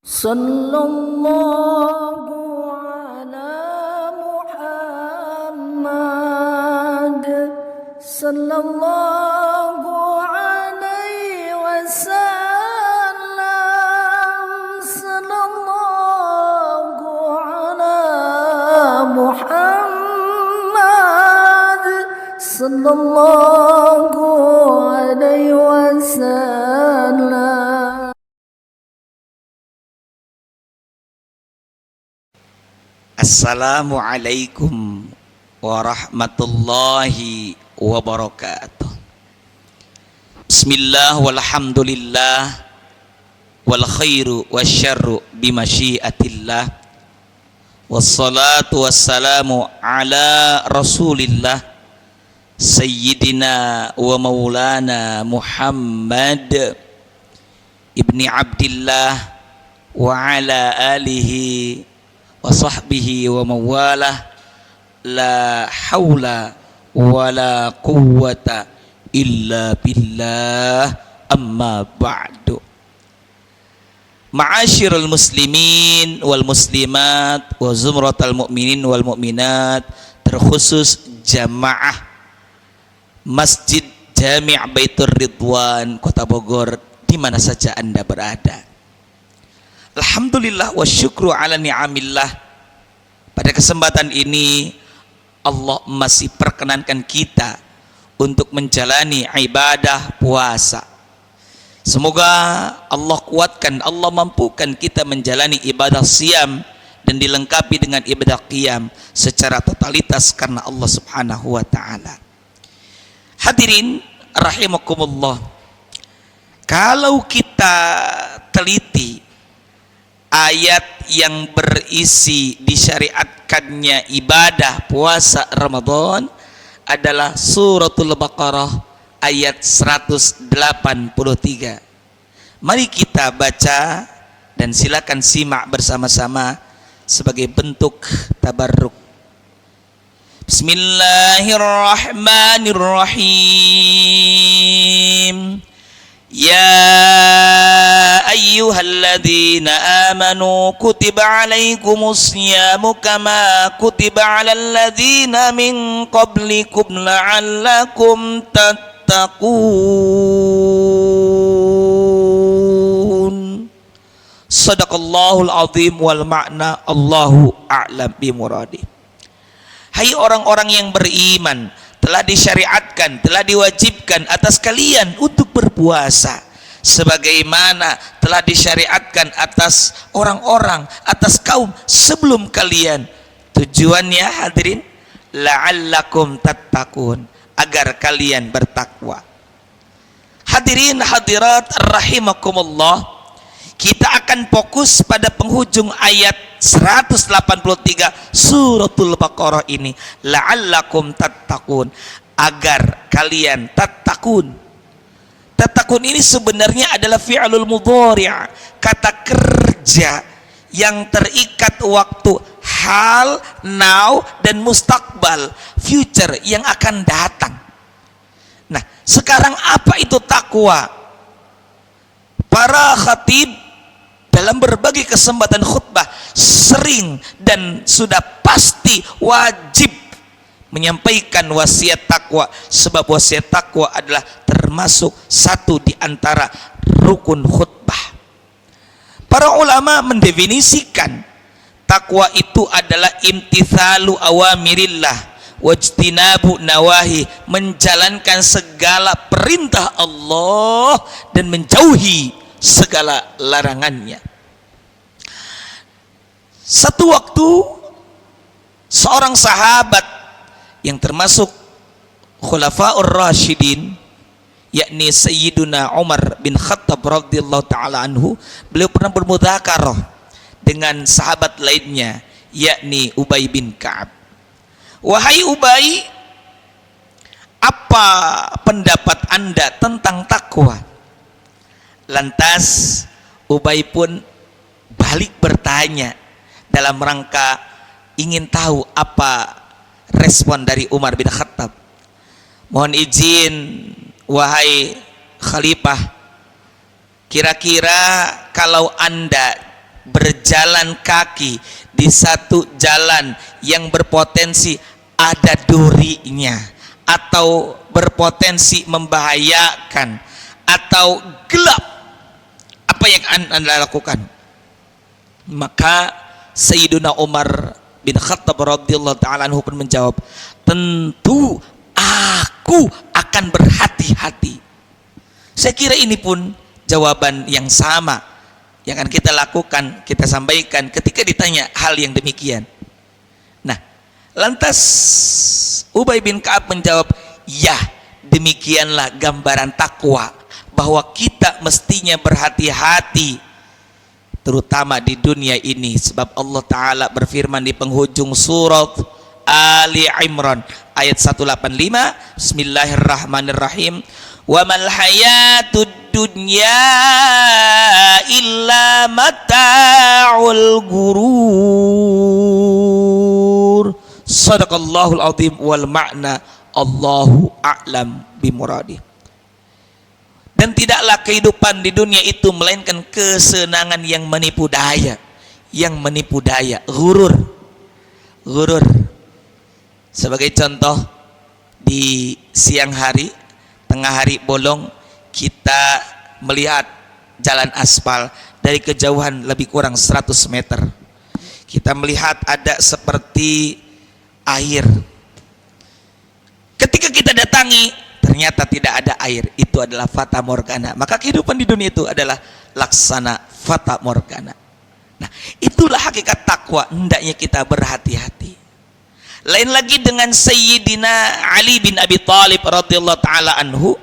Sallallahu ala Muhammad sallallahu alaihi wasallam sallallahu ala Muhammad sallallahu alaihi wasallam. Assalamualaikum warahmatullahi wabarakatuh. Bismillah walhamdulillah wal khairu wasyarru bimasyiatillah wassalatu wassalamu ala rasulillah sayyidina wa maulana Muhammad ibni Abdillah wa ala alihi wa sahbihi wa mawalah la hawla wa la quwwata illa billah amma ba'du. Ma'asyiral muslimin wal muslimat wa zumratal mu'minin wal mu'minat, terkhusus jamaah Masjid Jami' Baitur Ridwan Kota Bogor di mana saja Anda berada. Alhamdulillah wa syukru ala ni'amillah. Pada kesempatan ini Allah masih perkenankan kita untuk menjalani ibadah puasa. Semoga Allah kuatkan, Allah mampukan kita menjalani ibadah siam dan dilengkapi dengan ibadah qiyam secara totalitas karena Allah Subhanahu wa taala. Hadirin rahimakumullah. Kalau kita teliti ayat yang berisi disyariatkannya ibadah puasa Ramadan adalah suratul Baqarah ayat 183. Mari kita baca dan silakan simak bersama-sama sebagai bentuk tabarruk. Bismillahirrahmanirrahim. Ya ayyuhalladzina amanu kutiba alaikumus syiyamu kama kutiba alal ladzina min qablikum la'allakum tattaqun. Shadaqallahul azim wal ma'na Allahu a'lam bimuradi. Hai orang-orang yang beriman, telah disyariatkan, telah diwajibkan atas kalian untuk berpuasa sebagaimana telah disyariatkan atas orang-orang, atas kaum sebelum kalian. Tujuannya hadirin, la'allakum tattaqun, agar kalian bertakwa. Hadirin hadirat rahimakumullah, kita akan fokus pada penghujung ayat 183 suratul Baqarah ini, la'allakum tattaqun, agar kalian tattaqun. Tattaqun ini sebenarnya adalah fi'lul mudhari', kata kerja yang terikat waktu, hal, now, dan mustaqbal, future yang akan datang. Nah, sekarang apa itu takwa? Para khatib dalam berbagai kesempatan khutbah sering dan sudah pasti wajib menyampaikan wasiat takwa, sebab wasiat takwa adalah termasuk satu di antara rukun khutbah. Para ulama mendefinisikan takwa itu adalah imtithalu awamirillah wajtinabu nawahi, menjalankan segala perintah Allah dan menjauhi segala larangannya. Satu waktu seorang sahabat yang termasuk khulafaur rasyidin, yakni Sayyiduna Umar bin Khattab radhiyallahu taala anhu, beliau pernah bermudzakarah dengan sahabat lainnya, yakni Ubay bin Ka'ab. Wahai Ubay, apa pendapat Anda tentang takwa? Lantas Ubay pun balik bertanya dalam rangka ingin tahu apa respon dari Umar bin Khattab. Mohon izin wahai Khalifah, kira-kira kalau Anda berjalan kaki di satu jalan yang berpotensi ada durinya atau berpotensi membahayakan atau gelap, apa yang Anda lakukan? Maka Sayyiduna Umar bin Khattab radhiyallahu ta'ala anhu pun menjawab, tentu aku akan berhati-hati. Saya kira ini pun jawaban yang sama yang akan kita lakukan, kita sampaikan ketika ditanya hal yang demikian. Nah, lantas Ubay bin Ka'ab menjawab, ya, demikianlah gambaran takwa, bahwa kita mestinya berhati-hati terutama di dunia ini, sebab Allah Ta'ala berfirman di penghujung surat Ali Imran ayat 185, Bismillahirrahmanirrahim, wa mal hayatud dunya illa mata'ul gurur. Sadaqallahul azim wal ma'na Allahu a'lam bimuradi. Dan tidaklah kehidupan di dunia itu melainkan kesenangan yang menipu daya, gurur. Sebagai contoh, di siang hari, tengah hari bolong, kita melihat jalan aspal dari kejauhan lebih kurang 100 meter. Kita melihat ada seperti air. Ketika kita datangi, ternyata tidak ada air. Itu adalah fata morgana. Maka kehidupan di dunia itu adalah laksana fata morgana. Nah, itulah hakikat takwa. Hendaknya kita berhati-hati. Lain lagi dengan Sayyidina Ali bin Abi Thalib radhiyallahu ta'ala anhu.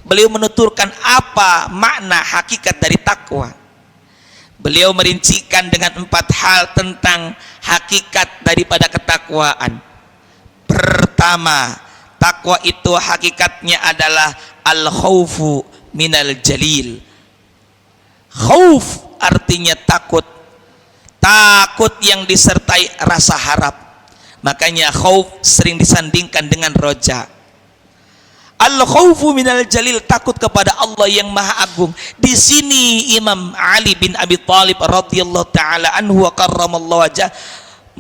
Beliau menuturkan apa makna hakikat dari takwa. Beliau merincikan dengan 4 hal tentang hakikat daripada ketakwaan. Pertama, takwa itu hakikatnya adalah al-khaufu minal jalil. Khauf artinya takut. Takut yang disertai rasa harap. Makanya khauf sering disandingkan dengan roja. Al-khaufu minal jalil, takut kepada Allah yang Maha Agung. Di sini Imam Ali bin Abi Thalib radhiyallahu taala anhu wa karramallahu wajhah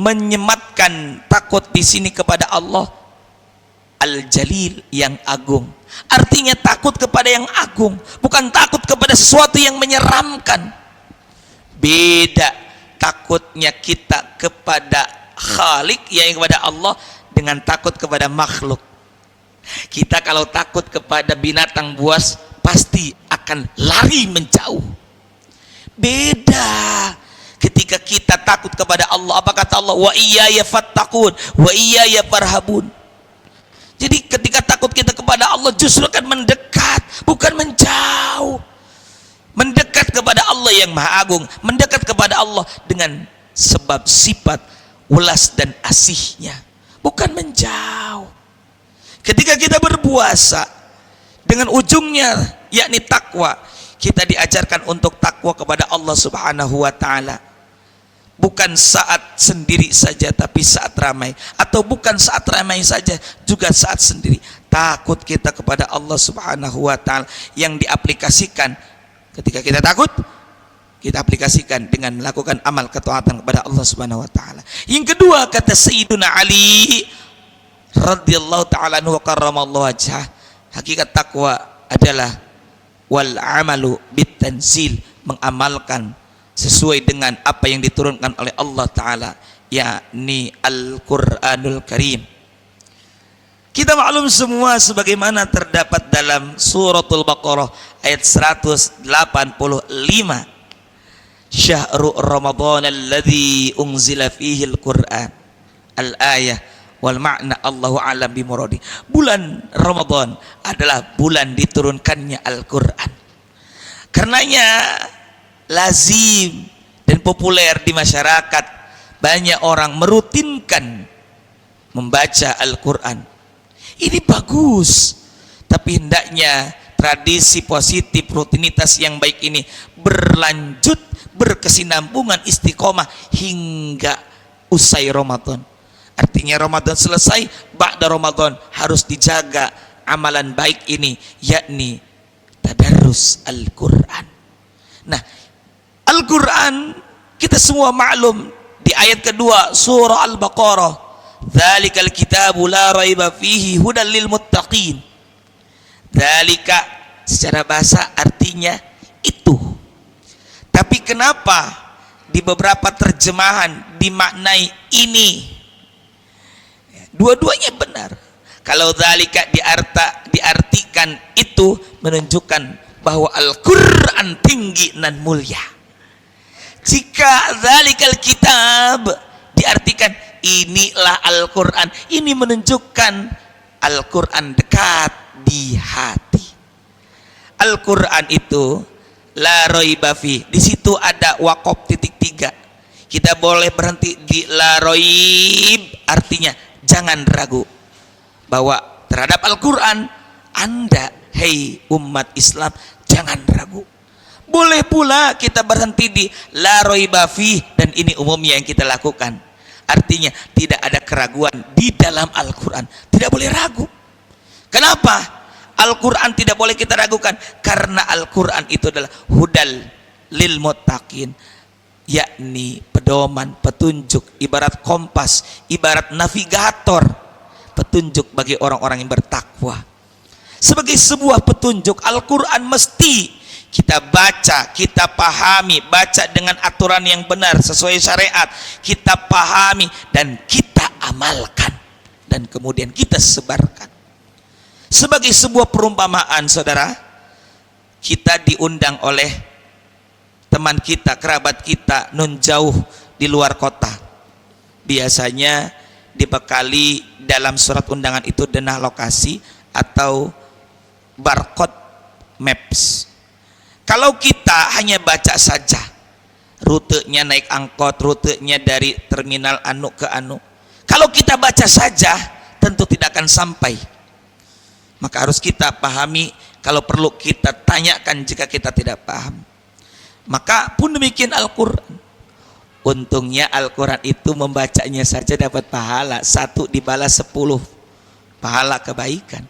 menyematkan takut di sini kepada Allah Al-Jalil, yang agung. Artinya takut kepada yang agung, bukan takut kepada sesuatu yang menyeramkan. Beda takutnya kita kepada Khalik, yang kepada Allah, dengan takut kepada makhluk. Kita kalau takut kepada binatang buas pasti akan lari menjauh. Beda ketika kita takut kepada Allah. Apa kata Allah? Wa iyaya fattaqun wa iyaya farhabun. Jadi ketika takut kita kepada Allah justru akan mendekat, bukan menjauh. Mendekat kepada Allah yang Maha Agung, mendekat kepada Allah dengan sebab sifat welas dan asihnya, bukan menjauh. Ketika kita berpuasa dengan ujungnya yakni takwa, kita diajarkan untuk takwa kepada Allah Subhanahu wa taala. Bukan saat sendiri saja tapi saat ramai, atau bukan saat ramai saja juga saat sendiri. Takut kita kepada Allah Subhanahu wa taala yang diaplikasikan ketika kita takut, kita aplikasikan dengan melakukan amal ketaatan kepada Allah Subhanahu wa taala. Yang kedua, kata Sayyiduna Ali radhiyallahu ta'ala anhu wa karramallahu wajhah, hakikat takwa adalah wal amalu bit tanzil, mengamalkan sesuai dengan apa yang diturunkan oleh Allah Ta'ala, yakni Al-Quranul Karim. Kita maklum semua sebagaimana terdapat dalam suratul Baqarah ayat 185, Syahrul Ramadan alladzi unzila fihi al-Quran, al-ayah wal ma'na Allahu a'lam bimuradi. Bulan Ramadan adalah bulan diturunkannya Al-Quran. Karenanya lazim dan populer di masyarakat, banyak orang merutinkan membaca Al-Quran. Ini bagus, tapi hendaknya tradisi positif, rutinitas yang baik ini berlanjut, berkesinambungan, istiqomah hingga usai Ramadan. Artinya Ramadan selesai, ba'da Ramadan harus dijaga amalan baik ini, yakni tadarrus Al-Quran. Nah, Al-Quran kita semua maklum di ayat kedua surah Al-Baqarah, dzalikal kitabu la raiba fihi hudal lil muttaqin. Dzalika secara bahasa artinya itu. Tapi kenapa di beberapa terjemahan dimaknai ini? Dua-duanya benar. Kalau dzalika diartikan itu menunjukkan bahwa Al-Qur'an tinggi dan mulia. Jika dzalikal kitab diartikan inilah Al-Qur'an, ini menunjukkan Al-Qur'an dekat di hati. Al-Qur'an itu la raiba fi. Di situ ada waqaf titik 3. Kita boleh berhenti di la raib, artinya jangan ragu bahwa terhadap Al-Qur'an Anda, hei umat Islam, jangan ragu. Boleh pula kita berhenti di la raiba fi, dan ini umumnya yang kita lakukan. Artinya tidak ada keraguan di dalam Al-Qur'an. Tidak boleh ragu. Kenapa? Al-Quran tidak boleh kita ragukan, karena Al-Quran itu adalah hudal lil muttaqin, yakni pedoman, petunjuk, ibarat kompas, ibarat navigator, petunjuk bagi orang-orang yang bertakwa. Sebagai sebuah petunjuk, Al-Quran mesti kita baca, kita pahami, baca dengan aturan yang benar sesuai syariat, kita pahami dan kita amalkan, dan kemudian kita sebarkan. Sebagai sebuah perumpamaan, saudara, kita diundang oleh teman kita, kerabat kita nun jauh di luar kota. Biasanya dibekali dalam surat undangan itu denah lokasi atau barcode maps. Kalau kita hanya baca saja rutenya naik angkot, rutenya dari terminal anu ke anu, kalau kita baca saja tentu tidak akan sampai. Maka harus kita pahami, kalau perlu kita tanyakan jika kita tidak paham. Maka pun demikian Al-Quran. Untungnya Al-Quran itu membacanya saja dapat pahala 1 dibalas 10 pahala kebaikan.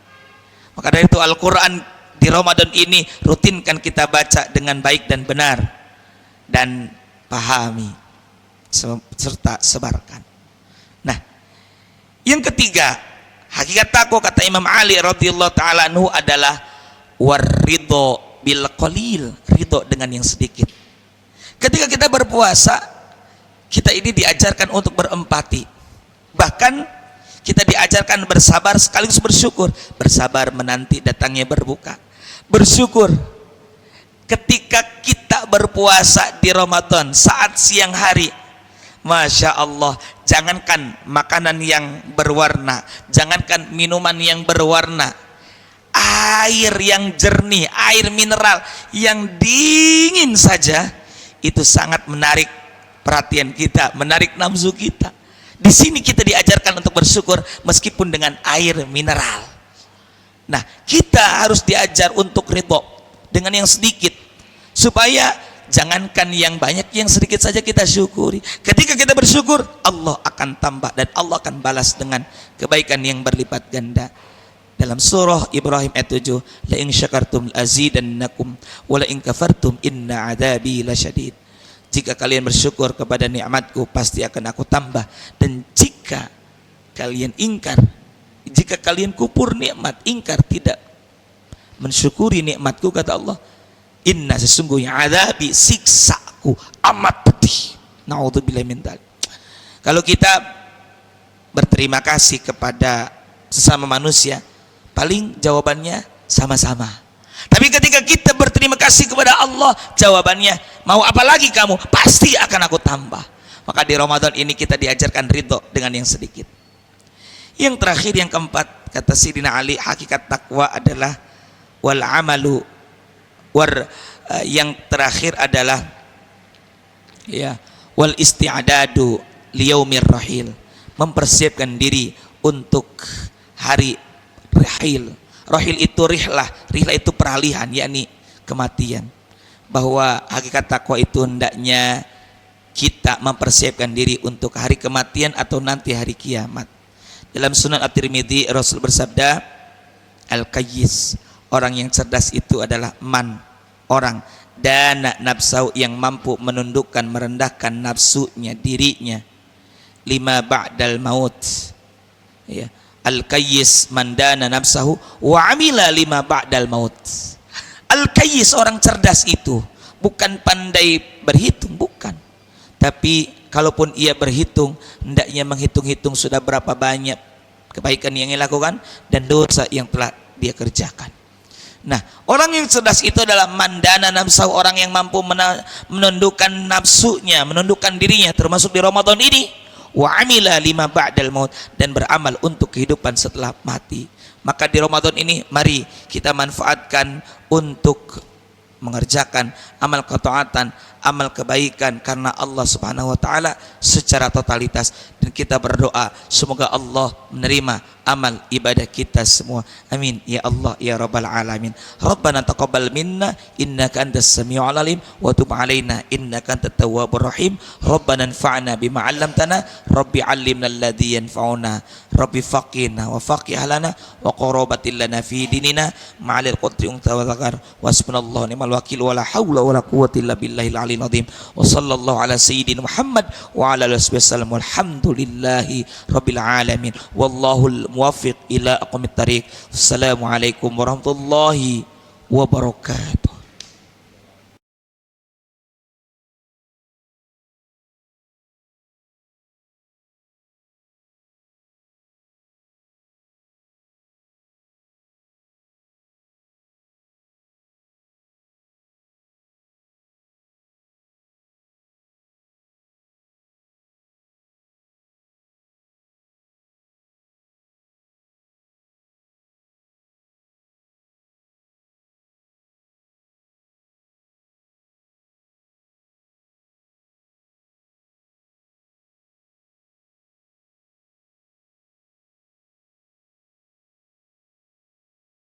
Maka dari itu Al-Quran di Ramadan ini rutinkan kita baca dengan baik dan benar, dan pahami serta sebarkan. Nah, yang ketiga, hakikat takwa kata Imam Ali radhiyallahu taala anhu adalah waridho bil qalil, ridho dengan yang sedikit. Ketika kita berpuasa, kita ini diajarkan untuk berempati. Bahkan kita diajarkan bersabar sekaligus bersyukur. Bersabar menanti datangnya berbuka. Bersyukur ketika kita berpuasa di Ramadan saat siang hari. Masya Allah, jangankan makanan yang berwarna, jangankan minuman yang berwarna, air yang jernih, air mineral yang dingin saja itu sangat menarik perhatian kita, menarik nafsu kita. Di sini kita diajarkan untuk bersyukur meskipun dengan air mineral. Nah, kita harus diajar untuk ridho dengan yang sedikit, supaya jangankan yang banyak, yang sedikit saja kita syukuri. Ketika kita bersyukur, Allah akan tambah dan Allah akan balas dengan kebaikan yang berlipat ganda. Dalam surah Ibrahim ayat 7, la in syakartum azidannakum wa la in kafartum inna adzabi lasyadid. Jika kalian bersyukur kepada nikmatku, pasti akan aku tambah, dan jika kalian ingkar, jika kalian kupur nikmat, ingkar, tidak mensyukuri nikmatku, kata Allah, inna sesungguhnya adabi, siksaku amat pedih. Naudzubillah min dzalik. Kalau kita berterima kasih kepada sesama manusia, paling jawabannya sama-sama. Tapi ketika kita berterima kasih kepada Allah, jawabannya, mau apa lagi kamu? Pasti akan aku tambah. Maka di Ramadan ini kita diajarkan ridho dengan yang sedikit. Yang terakhir, yang keempat, kata Sayyidina Ali, hakikat takwa adalah wal amalu yang terakhir adalah ya wal isti'dadu liyaumir rahil, mempersiapkan diri untuk hari rahil. Rahil itu rihlah itu peralihan, yakni kematian. Bahwa hakikat takwa itu hendaknya kita mempersiapkan diri untuk hari kematian atau nanti hari kiamat. Dalam Sunan At-Tirmidzi, Rasul bersabda, al-qayyis, orang yang cerdas itu adalah man, orang dana nafsu, yang mampu menundukkan merendahkan nafsunya, dirinya. Lima ba'dal maut, ya. Al-kayyis mandana nafsahu wa amila lima ba'dal maut. Al-kayyis, orang cerdas itu bukan pandai berhitung, bukan, tapi kalaupun ia berhitung, hendaknya menghitung-hitung sudah berapa banyak kebaikan yang ia lakukan dan dosa yang telah dia kerjakan. Nah, orang yang cerdas itu adalah mandana nafsahu, orang yang mampu menundukkan nafsunya, menundukkan dirinya, termasuk di Ramadan ini. Wa amila lima ba'dal maut, dan beramal untuk kehidupan setelah mati. Maka di Ramadan ini mari kita manfaatkan untuk mengerjakan amal ketaatan, amal kebaikan karena Allah Subhanahu wa taala secara totalitas, dan kita berdoa semoga Allah menerima amal ibadah kita semua. Amin ya Allah ya rabbal alamin. Rabbana taqabbal minna innaka antas samiul alim wa tub alaina innaka antat tawwabur rahim. Rabbana anfa'na bima 'allamtana, rabbi 'allimna alladhi yanfa'una, rabbi faqihna wa faqih lana wa qurbatil lana fi dinina ma'al qudri wa zakar. Wasbunallahu ni'mal wakil wa la haula wa la quwwata illa billahil aliyil azim. Wa sallallahu ala sayyidina Muhammad wa ala alihi wasallam. Walhamdulillahi rabbil alamin. Wallahul muwaffiq ila aqwamit thariq. Assalamualaikum warahmatullahi wabarakatuh.